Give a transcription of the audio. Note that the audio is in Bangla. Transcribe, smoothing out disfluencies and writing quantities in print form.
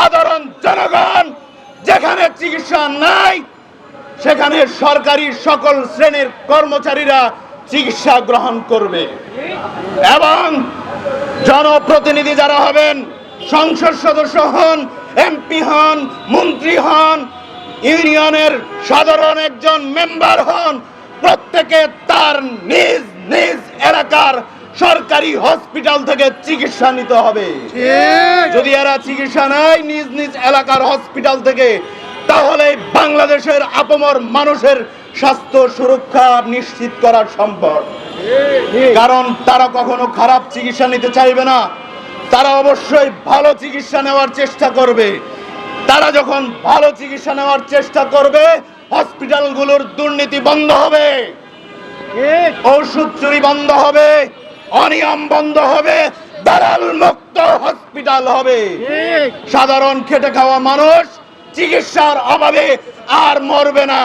সাধারণ জনগণ যেখানে চিকিৎসা নাই সেখানে সরকারি সকল শ্রেণীর কর্মচারীরা চিকিৎসা গ্রহণ করবে এবং জনপ্রতিনিধি যারা হবেন, সংসদ সদস্য হন, এমপি হন, মন্ত্রী হন, ইউনিয়নের সাধারণ একজন মেম্বার হন, প্রত্যেকে তার নিজ নিজ এলাকার সরকারি হসপিটাল থেকে চিকিৎসা নিতে হবে। যদি এরা চিকিৎসা নেয় নিজ নিজ এলাকার হসপিটাল থেকে, তাহলে বাংলাদেশের আপামর মানুষের স্বাস্থ্য সুরক্ষা নিশ্চিত করা সম্ভব। কারণ তারা কখনো খারাপ চিকিৎসা নিতে চাইবে না, তারা অবশ্যই ভালো চিকিৎসা নেওয়ার চেষ্টা করবে। তারা যখন ভালো চিকিৎসা নেওয়ার চেষ্টা করবে, হসপিটালগুলোর দুর্নীতি বন্ধ হবে, ঔষধ চুরি বন্ধ হবে, অনিয়ম বন্ধ হবে, দালাল মুক্ত হসপিটাল হবে। সাধারণ খেটে খাওয়া মানুষ চিকিৎসার অভাবে আর মরবে না।